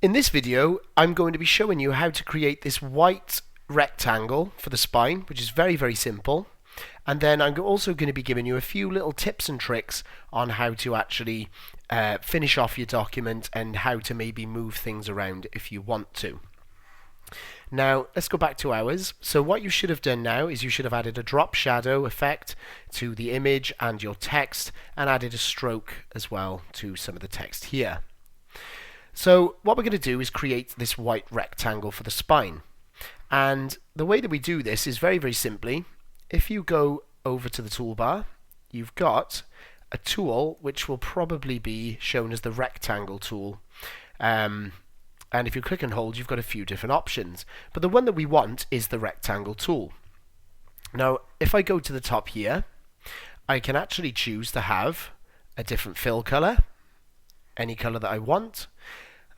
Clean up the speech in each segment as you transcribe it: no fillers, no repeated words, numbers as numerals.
In this video, I'm going to be showing you how to create this white rectangle for the spine, which is very, very simple. And then I'm also going to be giving you a few little tips and tricks on how to actually finish off your document and how to maybe move things around if you want to. Now, let's go back to ours. So what you should have done now is you should have added a drop shadow effect to the image and your text, and added a stroke as well to some of the text here. So what we're going to do is create this white rectangle for the spine. And the way that we do this is very, very simply, if you go over to the toolbar, you've got a tool which will probably be shown as the rectangle tool. And if you click and hold, you've got a few different options. But the one that we want is the rectangle tool. Now, if I go to the top here, I can actually choose to have a different fill color, any color that I want.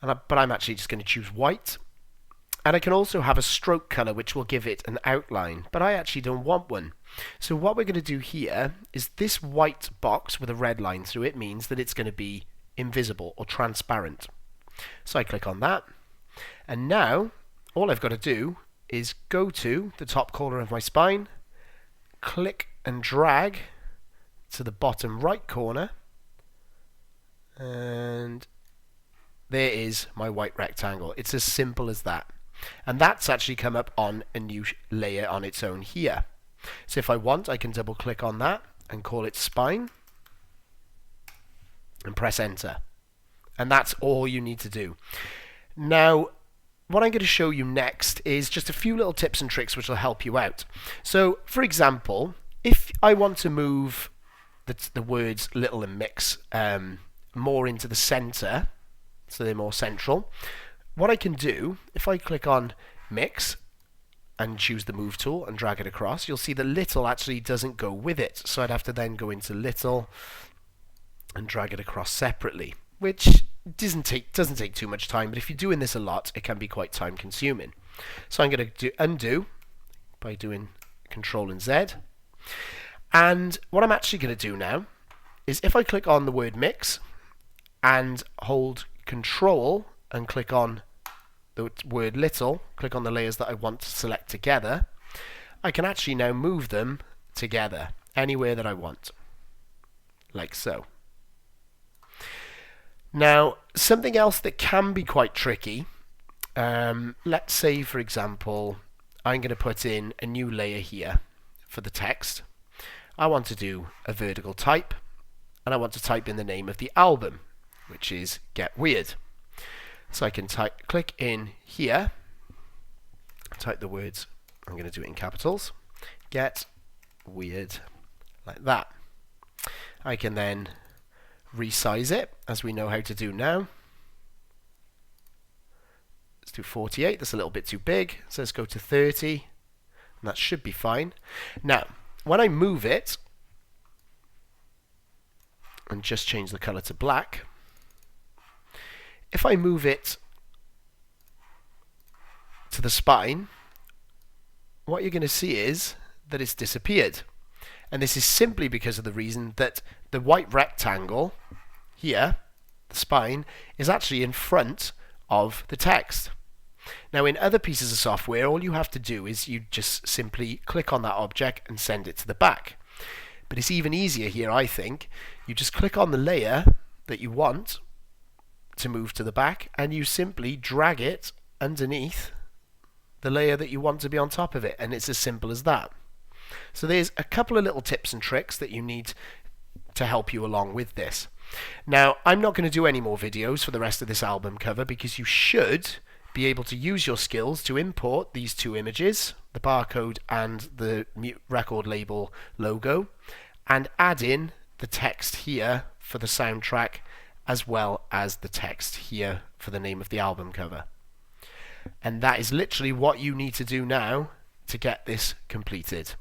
But I'm actually just going to choose white. And I can also have a stroke color which will give it an outline, but I actually don't want one. So what we're going to do here is this white box with a red line through it means that it's going to be invisible or transparent. So I click on that, and now all I've got to do is go to the top corner of my spine, click and drag to the bottom right corner, and there is my white rectangle. It's as simple as that. And that's actually come up on a new layer on its own here. So if I want, I can double click on that and call it spine and press enter. And that's all you need to do. Now, what I'm going to show you next is just a few little tips and tricks which will help you out. So, for example, if I want to move the words little and mix more into the center, so they're more central, what I can do, if I click on mix and choose the move tool and drag it across, you'll see that little actually doesn't go with it. So I'd have to then go into little and drag it across separately, which doesn't take too much time, but if you're doing this a lot, it can be quite time consuming. So I'm going to undo by doing Control and Z. And what I'm actually going to do now is if I click on the word mix and hold Control and click on the word little, click on the layers that I want to select together, I can actually now move them together anywhere that I want, like so. Now, something else that can be quite tricky, let's say for example, I'm going to put in a new layer here for the text. I want to do a vertical type, and I want to type in the name of the album, which is Get Weird. So I can click in here, type the words, I'm going to do it in capitals, Get Weird, like that. I can then resize it, as we know how to do now. Let's do 48, that's a little bit too big, so let's go to 30, and that should be fine. Now, when I move it, and just change the color to black, if I move it to the spine, what you're going to see is that it's disappeared. And this is simply because of the reason that the white rectangle here, the spine, is actually in front of the text. Now, in other pieces of software, all you have to do is you just simply click on that object and send it to the back. But it's even easier here, I think. You just click on the layer that you want to move to the back, and you simply drag it underneath the layer that you want to be on top of it, and it's as simple as that. So there's a couple of little tips and tricks that you need to help you along with this. Now, I'm not going to do any more videos for the rest of this album cover, because you should be able to use your skills to import these two images, the barcode and the record label logo, and add in the text here for the soundtrack, as well as the text here for the name of the album cover. And that is literally what you need to do now to get this completed.